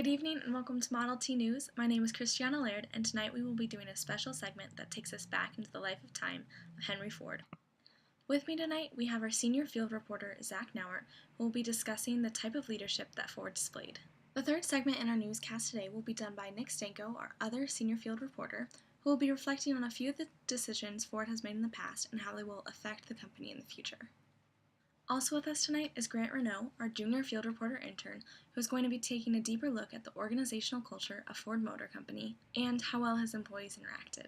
evening and welcome to Model T News. My name is Christiana Laird, and tonight we will be doing a special segment that takes us back into the life of time of Henry Ford. With me tonight, we have our senior field reporter, Zach Nauert, who will be discussing the type of leadership that Ford displayed. The third segment in our newscast today will be done by Nick Stanko, our other senior field reporter, who will be reflecting on a few of the decisions Ford has made in the past and how they will affect the company in the future. Also with us tonight is Grant Renault, our junior field reporter intern, who is going to be taking a deeper look at the organizational culture of Ford Motor Company and how well his employees interacted.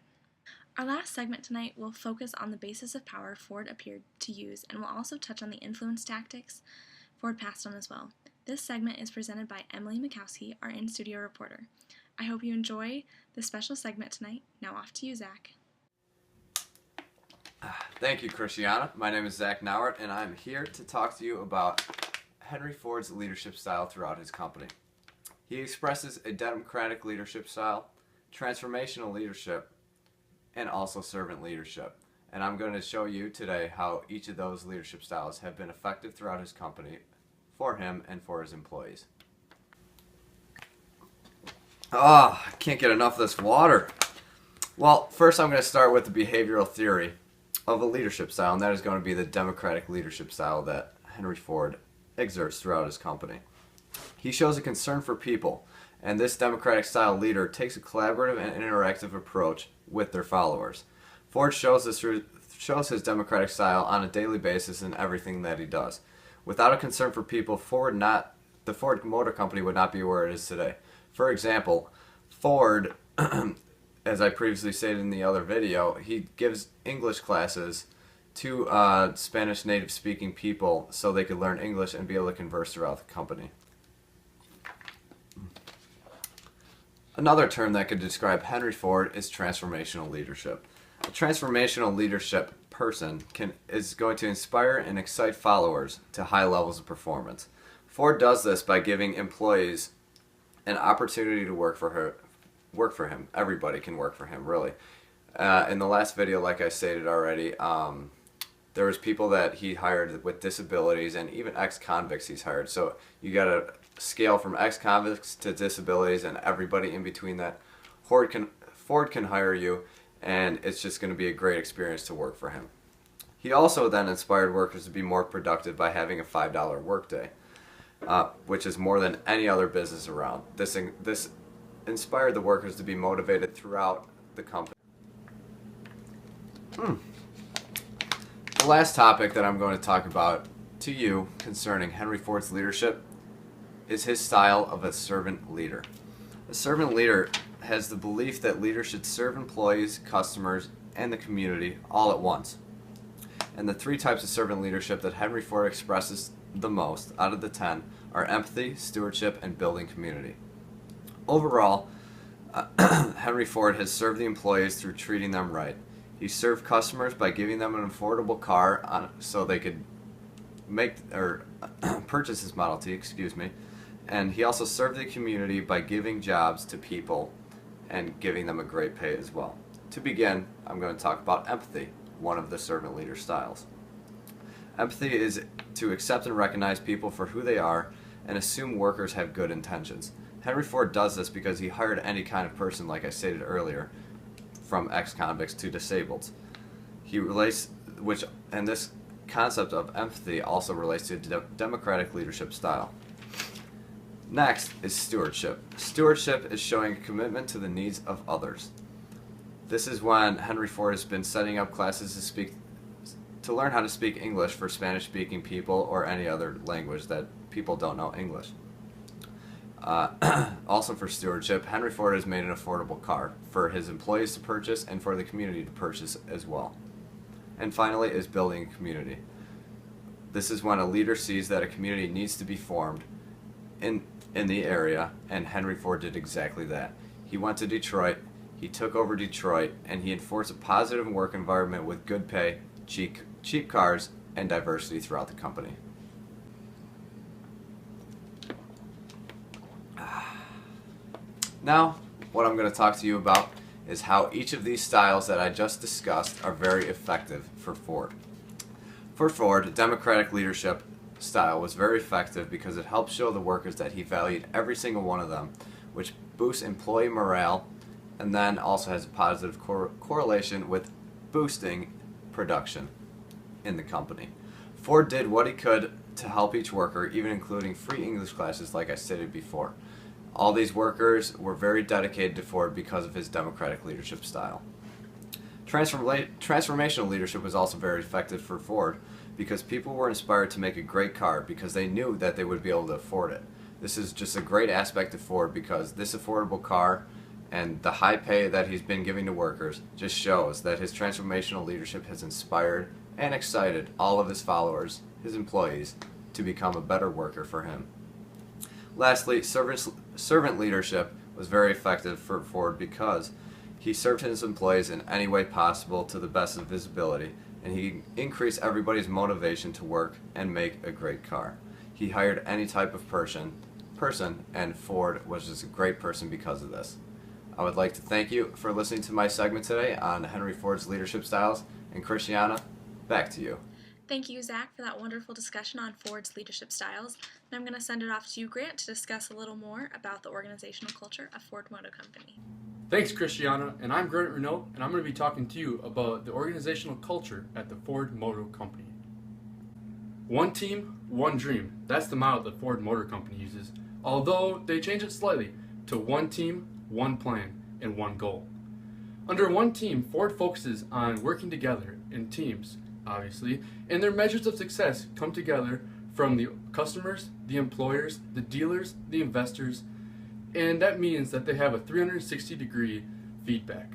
Our last segment tonight will focus on the basis of power Ford appeared to use and will also touch on the influence tactics Ford passed on as well. This segment is presented by Emily Mikowski, our in-studio reporter. I hope you enjoy this special segment tonight. Now off to you, Zach. Thank you, Christiana. My name is Zach Nauert, and I'm here to talk to you about Henry Ford's leadership style throughout his company. He expresses a democratic leadership style, transformational leadership, and also servant leadership. And I'm going to show you today how each of those leadership styles have been effective throughout his company for him and for his employees. I can't get enough of this water. Well, first I'm going to start with the behavioral theory of a leadership style, and that is going to be the democratic leadership style that Henry Ford exerts throughout his company. He shows a concern for people, and this democratic style leader takes a collaborative and interactive approach with their followers. Ford shows his democratic style on a daily basis in everything that he does. Without a concern for people, the Ford Motor Company would not be where it is today. For example, Ford as I previously stated in the other video, he gives English classes to Spanish native speaking people so they could learn English and be able to converse throughout the company. Another term that could describe Henry Ford is transformational leadership. A transformational leadership person is going to inspire and excite followers to high levels of performance. Ford does this by giving employees an opportunity to work for him. Everybody can work for him, really. In the last video, like I stated already, there was people that he hired with disabilities and even ex-convicts he's hired. So you got to scale from ex-convicts to disabilities and everybody in between that. Ford can hire you, and it's just going to be a great experience to work for him. He also then inspired workers to be more productive by having a $5 workday, which is more than any other business around. This inspired the workers to be motivated throughout the company. The last topic that I'm going to talk about to you concerning Henry Ford's leadership is his style of a servant leader. A servant leader has the belief that leaders should serve employees, customers, and the community all at once. And the three types of servant leadership that Henry Ford expresses the most out of the 10 are empathy, stewardship, and building community. Overall, Henry Ford has served the employees through treating them right. He served customers by giving them an affordable car so they could purchase his Model T, and he also served the community by giving jobs to people and giving them a great pay as well. To begin, I'm going to talk about empathy, one of the servant leader styles. Empathy is to accept and recognize people for who they are and assume workers have good intentions. Henry Ford does this because he hired any kind of person, like I stated earlier, from ex-convicts to disabled. And this concept of empathy also relates to democratic leadership style. Next is stewardship. Stewardship is showing a commitment to the needs of others. This is when Henry Ford has been setting up classes to learn how to speak English for Spanish-speaking people or any other language that people don't know English. Also for stewardship, Henry Ford has made an affordable car for his employees to purchase and for the community to purchase as well. And finally is building a community. This is when a leader sees that a community needs to be formed in the area, and Henry Ford did exactly that. He went to Detroit, he took over Detroit, and he enforced a positive work environment with good pay, cheap cars, and diversity throughout the company. Now, what I'm going to talk to you about is how each of these styles that I just discussed are very effective for Ford. For Ford, democratic leadership style was very effective because it helped show the workers that he valued every single one of them which boosts employee morale and then also has a positive correlation with boosting production in the company. Ford did what he could to help each worker, even including free English classes, like I stated before. All these workers were very dedicated to Ford because of his democratic leadership style. Transformational leadership was also very effective for Ford because people were inspired to make a great car because they knew that they would be able to afford it. This is just a great aspect of Ford because this affordable car and the high pay that he's been giving to workers just shows that his transformational leadership has inspired and excited all of his followers, his employees, to become a better worker for him. Lastly, servant leadership was very effective for Ford because he served his employees in any way possible to the best of his ability, and he increased everybody's motivation to work and make a great car. He hired any type of person, and Ford was just a great person because of this. I would like to thank you for listening to my segment today on Henry Ford's leadership styles, and Christiana, back to you. Thank you, Zach, for that wonderful discussion on Ford's leadership styles. And I'm going to send it off to you, Grant, to discuss a little more about the organizational culture of Ford Motor Company. Thanks, Christiana, and I'm Grant Renault, and I'm going to be talking to you about the organizational culture at the Ford Motor Company. One team, one dream. That's the motto that Ford Motor Company uses, although they change it slightly to one team, one plan, and one goal. Under one team, Ford focuses on working together in teams, obviously, and their measures of success come together from the customers, the employers, the dealers, the investors, and that means that they have a 360-degree feedback.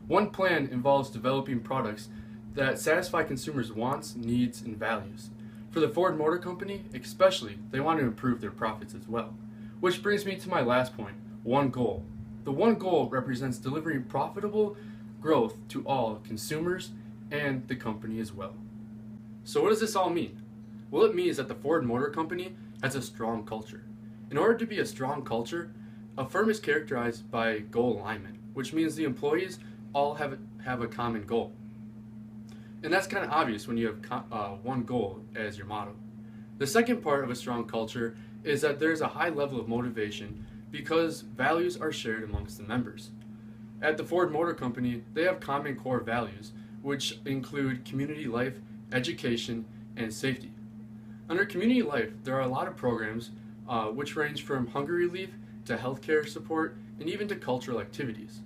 One plan involves developing products that satisfy consumers' wants, needs, and values. For the Ford Motor Company, especially, they want to improve their profits as well. Which brings me to my last point, one goal. The one goal represents delivering profitable growth to all consumers and the company as well. So what does this all mean? Well, it means that the Ford Motor Company has a strong culture. In order to be a strong culture, a firm is characterized by goal alignment, which means the employees all have a common goal. And that's kind of obvious when you have one goal as your motto. The second part of a strong culture is that there's a high level of motivation because values are shared amongst the members. At the Ford Motor Company, they have common core values, which include community life, education, and safety. Under community life, there are a lot of programs which range from hunger relief to healthcare support and even to cultural activities.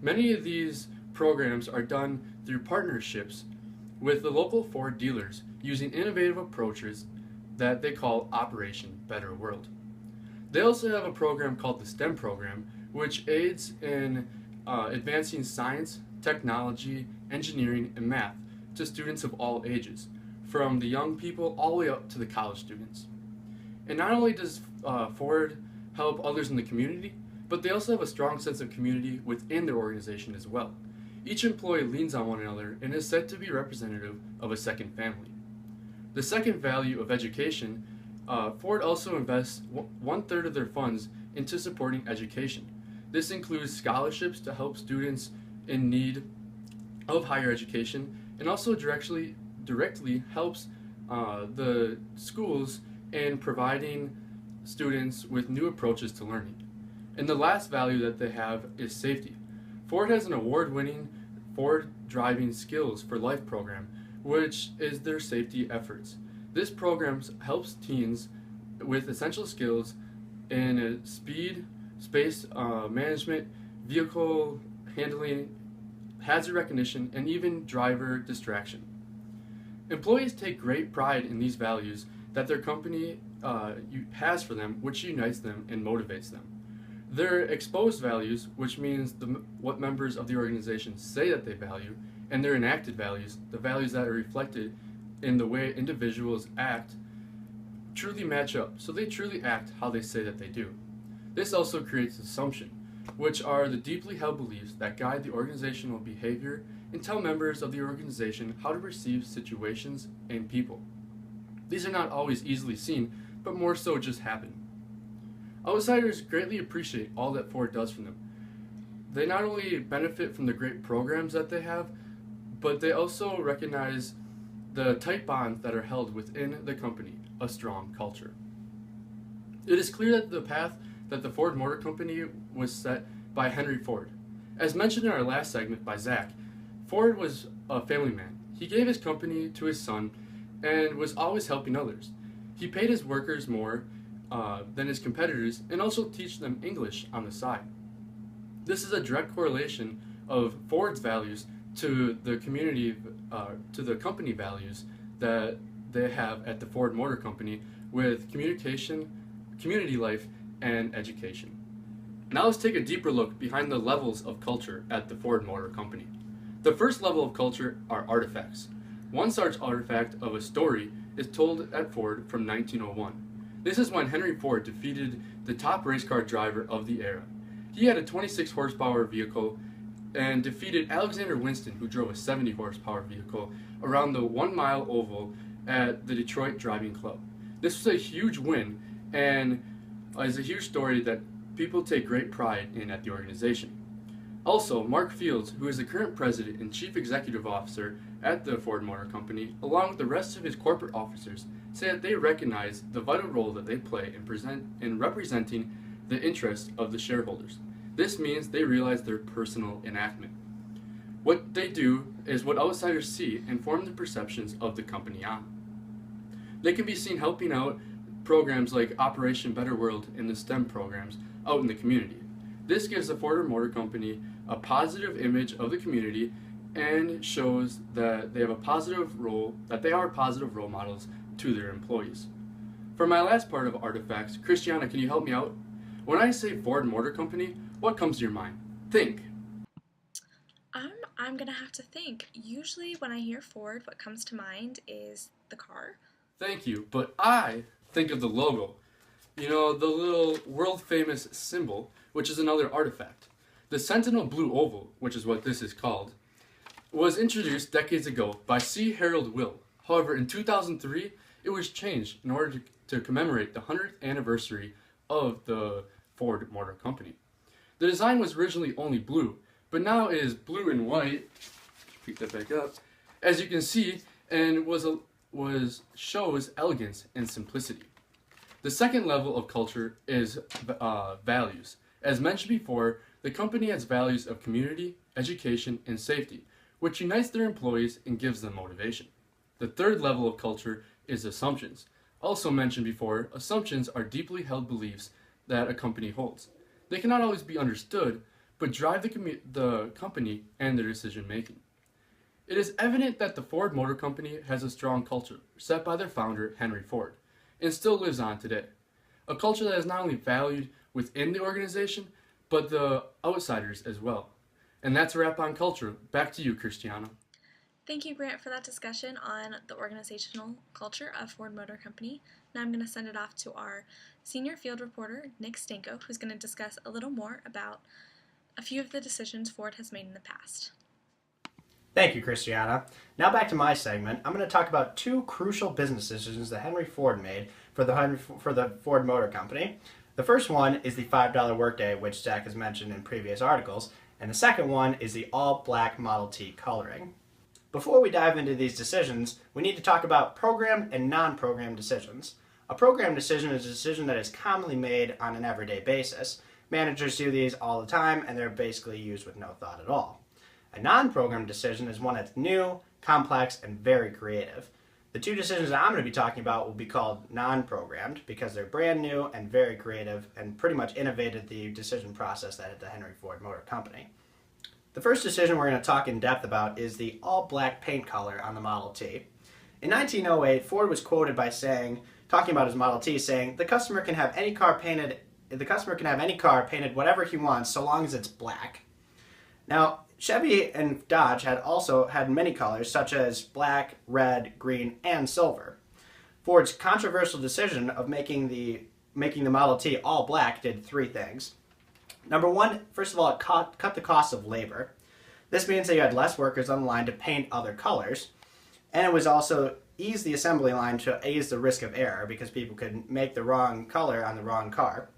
Many of these programs are done through partnerships with the local Ford dealers using innovative approaches that they call Operation Better World. They also have a program called the STEM program, which aids in advancing science, technology, engineering, and math to students of all ages, from the young people all the way up to the college students. And not only does Ford help others in the community, but they also have a strong sense of community within their organization as well. Each employee leans on one another and is said to be representative of a second family. The second value of education, Ford also invests 1/3 of their funds into supporting education. This includes scholarships to help students in need of higher education, and also directly helps the schools in providing students with new approaches to learning. And the last value that they have is safety. Ford has an award-winning Ford Driving Skills for Life program, which is their safety efforts. This program helps teens with essential skills in speed, space management, vehicle handling, hazard recognition, and even driver distraction. Employees take great pride in these values that their company has for them, which unites them and motivates them. Their exposed values, which means what members of the organization say that they value, and their enacted values, the values that are reflected in the way individuals act, truly match up, so they truly act how they say that they do. This also creates assumption, which are the deeply held beliefs that guide the organizational behavior and tell members of the organization how to perceive situations and people. These are not always easily seen, but more so just happen. Outsiders greatly appreciate all that Ford does for them. They not only benefit from the great programs that they have, but they also recognize the tight bonds that are held within the company, a strong culture. It is clear that the path that the Ford Motor Company was set by Henry Ford. As mentioned in our last segment by Zach, Ford was a family man. He gave his company to his son and was always helping others. He paid his workers more than his competitors and also teach them English on the side. This is a direct correlation of Ford's values to the community, to the company values that they have at the Ford Motor Company with communication, community life, and education. Now let's take a deeper look behind the levels of culture at the Ford Motor Company. The first level of culture are artifacts. One such artifact of a story is told at Ford from 1901. This is when Henry Ford defeated the top race car driver of the era. He had a 26 horsepower vehicle and defeated Alexander Winston, who drove a 70 horsepower vehicle, around the 1 mile oval at the Detroit Driving Club. This was a huge win and is a huge story that people take great pride in at the organization. Also, Mark Fields, who is the current president and chief executive officer at the Ford Motor Company, along with the rest of his corporate officers, say that they recognize the vital role that they play in representing the interests of the shareholders. This means they realize their personal enactment. What they do is what outsiders see and form their perceptions of the company on. They can be seen helping out programs like Operation Better World and the STEM programs out in the community. This gives the Ford Motor Company a positive image of the community and shows that they have a positive role, that they are positive role models to their employees. For my last part of artifacts, Christiana, can you help me out? When I say Ford Motor Company, what comes to your mind? Think. I'm gonna have to think. Usually when I hear Ford, what comes to mind is the car. Thank you, but I think of the logo. You know, the little world-famous symbol, which is another artifact. The Sentinel Blue Oval, which is what this is called, was introduced decades ago by C. Harold Will. However, in 2003, it was changed in order to commemorate the 100th anniversary of the Ford Motor Company. The design was originally only blue, but now it is blue and white. Pick that back up. As you can see, and shows elegance and simplicity. The second level of culture is values. As mentioned before, the company has values of community, education, and safety, which unites their employees and gives them motivation. The third level of culture is assumptions. Also mentioned before, assumptions are deeply held beliefs that a company holds. They cannot always be understood, but drive the company and their decision making. It is evident that the Ford Motor Company has a strong culture set by their founder, Henry Ford, and still lives on today. A culture that is not only valued within the organization, but the outsiders as well. And that's a wrap on culture. Back to you, Christiana. Thank you, Grant, for that discussion on the organizational culture of Ford Motor Company. Now I'm going to send it off to our senior field reporter, Nick Stanko, who's going to discuss a little more about a few of the decisions Ford has made in the past. Thank you, Christiana. Now back to my segment. I'm going to talk about two crucial business decisions that Henry Ford made for the Ford Motor Company. The first one is the $5 workday, which Zach has mentioned in previous articles, and the second one is the all-black Model T coloring. Before we dive into these decisions, we need to talk about programmed and non-programmed decisions. A programmed decision is a decision that is commonly made on an everyday basis. Managers do these all the time, and they're basically used with no thought at all. A non-programmed decision is one that's new, complex, and very creative. The two decisions that I'm going to be talking about will be called non-programmed because they're brand new and very creative and pretty much innovated the decision process that at the Henry Ford Motor Company. The first decision we're going to talk in depth about is the all-black paint color on the Model T. In 1908, Ford was quoted by talking about his Model T, saying, "The customer can have any car painted whatever he wants so long as it's black." Now, Chevy and Dodge had also had many colors such as black, red, green, and silver. Ford's controversial decision of making the Model T all black did three things. Number one, first of all, it cut the cost of labor. This means that you had less workers on the line to paint other colors, and it was also eased the assembly line to ease the risk of error because people could make the wrong color on the wrong car.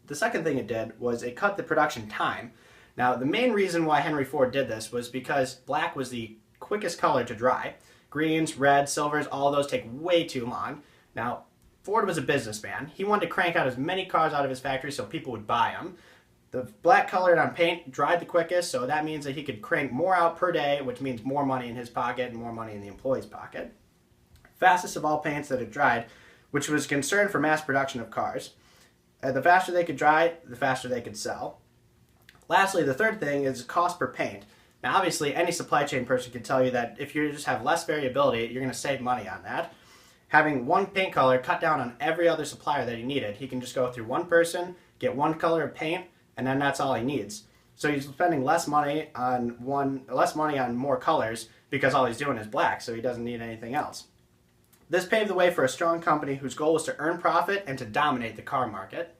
The second thing it did was it cut the production time. Now, the main reason why Henry Ford did this was because black was the quickest color to dry. Greens, reds, silvers, all of those take way too long. Now, Ford was a businessman. He wanted to crank out as many cars out of his factory so people would buy them. The black colored on paint dried the quickest, so that means that he could crank more out per day, which means more money in his pocket and more money in the employee's pocket. Fastest of all paints that had dried, which was concerned for mass production of cars. The faster they could dry, the faster they could sell. Lastly, the third thing is cost per paint. Now, obviously, any supply chain person can tell you that if you just have less variability, you're going to save money on that. Having one paint color cut down on every other supplier that he needed, he can just go through one person, get one color of paint, and then that's all he needs. So he's spending less money on more colors because all he's doing is black, so he doesn't need anything else. This paved the way for a strong company whose goal was to earn profit and to dominate the car market.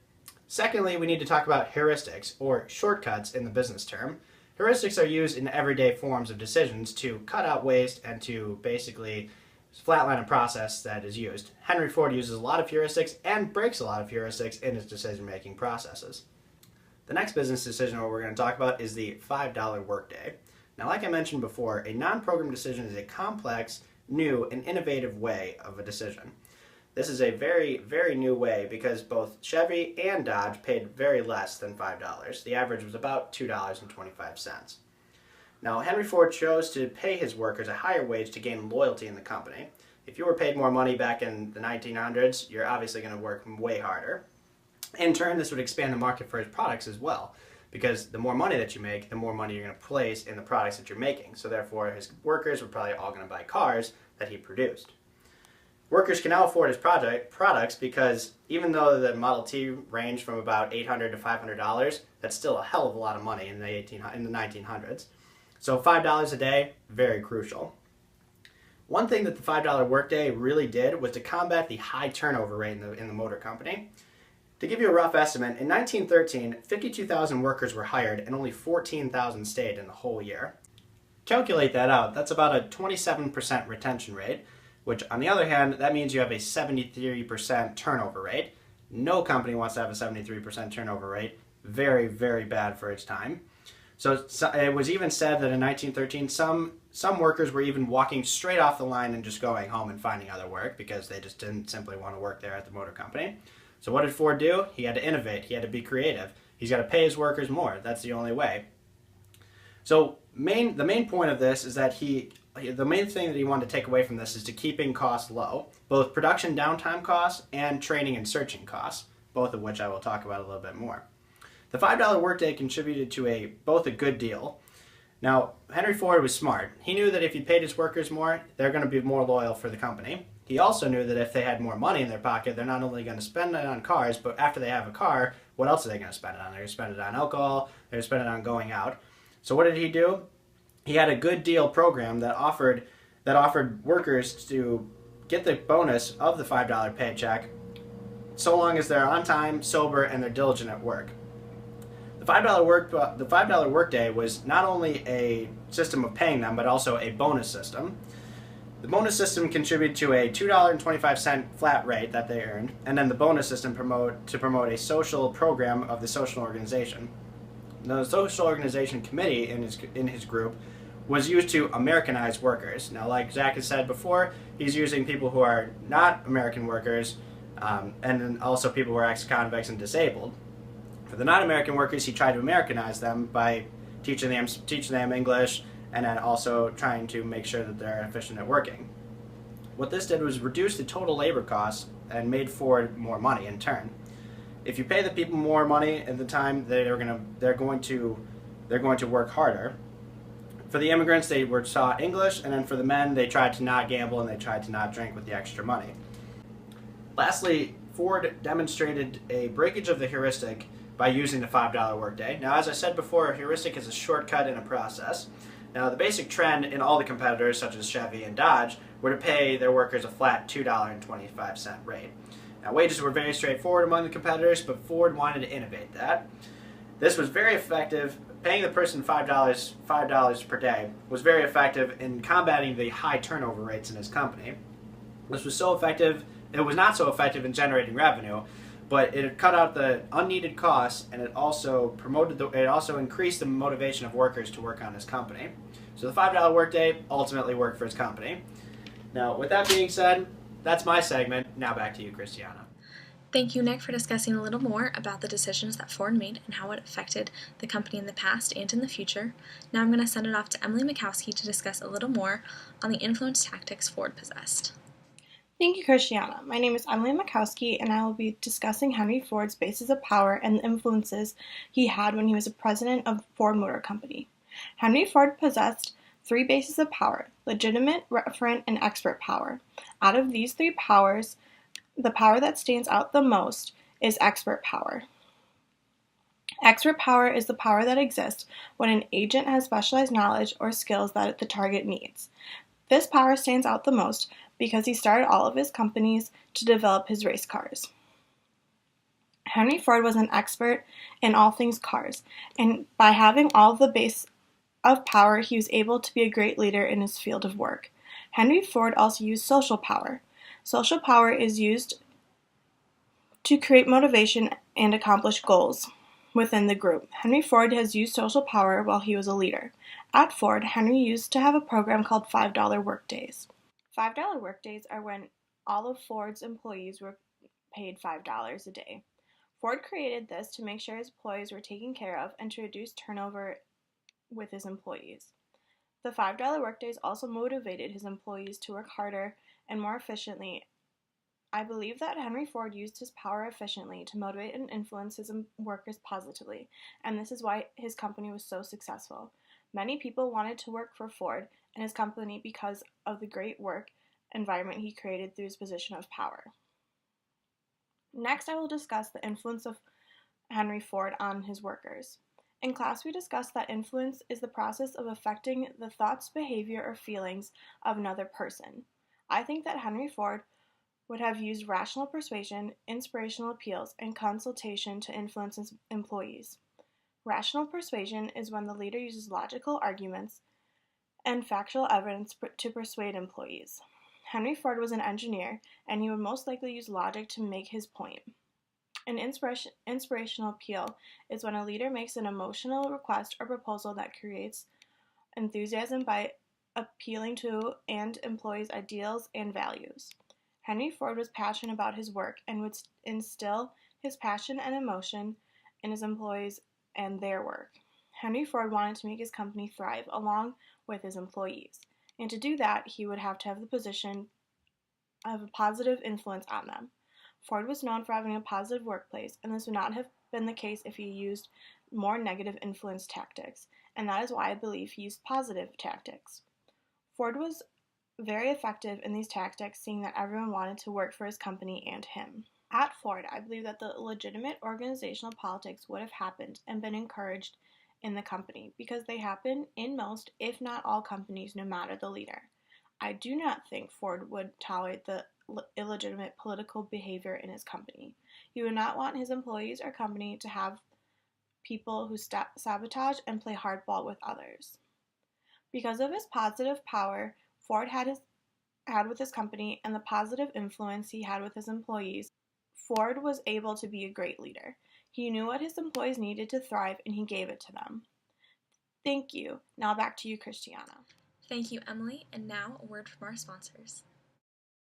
Secondly, we need to talk about heuristics, or shortcuts in the business term. Heuristics are used in everyday forms of decisions to cut out waste and to basically flatline a process that is used. Henry Ford uses a lot of heuristics and breaks a lot of heuristics in his decision-making processes. The next business decision we're going to talk about is the $5 workday. Now, like I mentioned before, a non-program decision is a complex, new, and innovative way of a decision. This is a very, very new way because both Chevy and Dodge paid very less than $5. The average was about $2.25. Now, Henry Ford chose to pay his workers a higher wage to gain loyalty in the company. If you were paid more money back in the 1900s, you're obviously going to work way harder. In turn, this would expand the market for his products as well, because the more money that you make, the more money you're going to place in the products that you're making. So therefore, his workers were probably all going to buy cars that he produced. Workers can now afford his products because even though the Model T ranged from about $800 to $500, that's still a hell of a lot of money in the 1900s. So $5 a day, very crucial. One thing that the $5 workday really did was to combat the high turnover rate in the motor company. To give you a rough estimate, in 1913, 52,000 workers were hired and only 14,000 stayed in the whole year. Calculate that out, that's about a 27% retention rate, which on the other hand, that means you have a 73% turnover rate. No company wants to have a 73% turnover rate. Very, very bad for its time. So it was even said that in 1913, some workers were even walking straight off the line and just going home and finding other work because they just didn't simply want to work there at the motor company. So what did Ford do? He had to innovate. He had to be creative. He's got to pay his workers more. That's the only way. So the main point of this is that the main thing that he wanted to take away from this is to keeping costs low, both production downtime costs and training and searching costs, both of which I will talk about a little bit more. The $5 workday contributed to both a good deal. Now, Henry Ford was smart. He knew that if he paid his workers more, they're going to be more loyal for the company. He also knew that if they had more money in their pocket, they're not only going to spend it on cars, but after they have a car, what else are they going to spend it on? They're going to spend it on alcohol, they're going to spend it on going out. So what did he do? He had a good deal program that offered workers to get the bonus of the $5 paycheck so long as they're on time, sober, and they're diligent at work. The $5 workday was not only a system of paying them, but also a bonus system. The bonus system contributed to a $2.25 flat rate that they earned, and then the bonus system to promote a social program of the social organization. The social organization committee in his group was used to Americanize workers. Now, like Zach has said before, he's using people who are not American workers, and then also people who are ex-convicts and disabled. For the non-American workers, he tried to Americanize them by teaching them English, and then also trying to make sure that they're efficient at working. What this did was reduce the total labor costs and made Ford more money in turn. If you pay the people more money at the time, they're going to work harder. For the immigrants, they were taught English, and then for the men, they tried to not gamble and they tried to not drink with the extra money. Lastly, Ford demonstrated a breakage of the heuristic by using the $5 workday. Now, as I said before, a heuristic is a shortcut in a process. Now, the basic trend in all the competitors, such as Chevy and Dodge, were to pay their workers a flat $2.25 rate. Now, wages were very straightforward among the competitors, but Ford wanted to innovate that. This was very effective. Paying the person $5 per day was very effective in combating the high turnover rates in his company. This was so effective, it was not so effective in generating revenue, but it cut out the unneeded costs, and it also increased the motivation of workers to work on his company. So the $5 workday ultimately worked for his company. Now, with that being said, that's my segment. Now back to you, Christiana. Thank you, Nick, for discussing a little more about the decisions that Ford made and how it affected the company in the past and in the future. Now I'm going to send it off to Emily Mikowski to discuss a little more on the influence tactics Ford possessed. Thank you, Christiana. My name is Emily Mikowski, and I will be discussing Henry Ford's bases of power and the influences he had when he was a president of Ford Motor Company. Henry Ford possessed 3 bases of power: legitimate, referent, and expert power. Out of these 3 powers, the power that stands out the most is expert power. Expert power is the power that exists when an agent has specialized knowledge or skills that the target needs. This power stands out the most because he started all of his companies to develop his race cars. Henry Ford was an expert in all things cars, and by having all the base of power, he was able to be a great leader in his field of work. Henry Ford also used social power. Social power is used to create motivation and accomplish goals within the group. Henry Ford has used social power while he was a leader. At Ford, Henry used to have a program called $5 workdays. $5 workdays are when all of Ford's employees were paid $5 a day. Ford created this to make sure his employees were taken care of and to reduce turnover with his employees. The $5 workdays also motivated his employees to work harder and more efficiently. I believe that Henry Ford used his power efficiently to motivate and influence his workers positively, and this is why his company was so successful. Many people wanted to work for Ford and his company because of the great work environment he created through his position of power. Next, I will discuss the influence of Henry Ford on his workers. In class, we discussed that influence is the process of affecting the thoughts, behavior, or feelings of another person. I think that Henry Ford would have used rational persuasion, inspirational appeals, and consultation to influence his employees. Rational persuasion is when the leader uses logical arguments and factual evidence to persuade employees. Henry Ford was an engineer, and he would most likely use logic to make his point. An inspirational appeal is when a leader makes an emotional request or proposal that creates enthusiasm by appealing to and employees' ideals and values. Henry Ford was passionate about his work and would instill his passion and emotion in his employees and their work. Henry Ford wanted to make his company thrive along with his employees, and to do that, he would have to have the position of a positive influence on them. Ford was known for having a positive workplace, and this would not have been the case if he used more negative influence tactics, and that is why I believe he used positive tactics. Ford was very effective in these tactics, seeing that everyone wanted to work for his company and him. At Ford, I believe that the legitimate organizational politics would have happened and been encouraged in the company because they happen in most, if not all, companies, no matter the leader. I do not think Ford would tolerate the illegitimate political behavior in his company. He would not want his employees or company to have people who sabotage and play hardball with others. Because of his positive power Ford had with his company and the positive influence he had with his employees, Ford was able to be a great leader. He knew what his employees needed to thrive, and he gave it to them. Thank you. Now back to you, Christiana. Thank you, Emily, and now a word from our sponsors.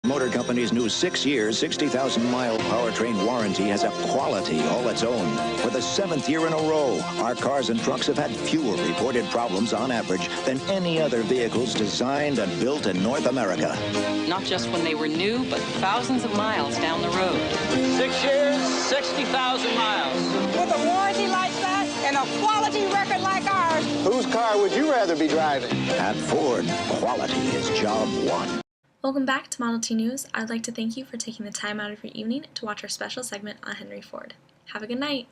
Motor Company's new 6-year, 60,000-mile powertrain warranty has a quality all its own. For the 7th year in a row, our cars and trucks have had fewer reported problems on average than any other vehicles designed and built in North America. Not just when they were new, but thousands of miles down the road. 6 years, 60,000 miles. With a warranty like that and a quality record like ours. Whose car would you rather be driving? At Ford, quality is job one. Welcome back to Model T News. I'd like to thank you for taking the time out of your evening to watch our special segment on Henry Ford. Have a good night.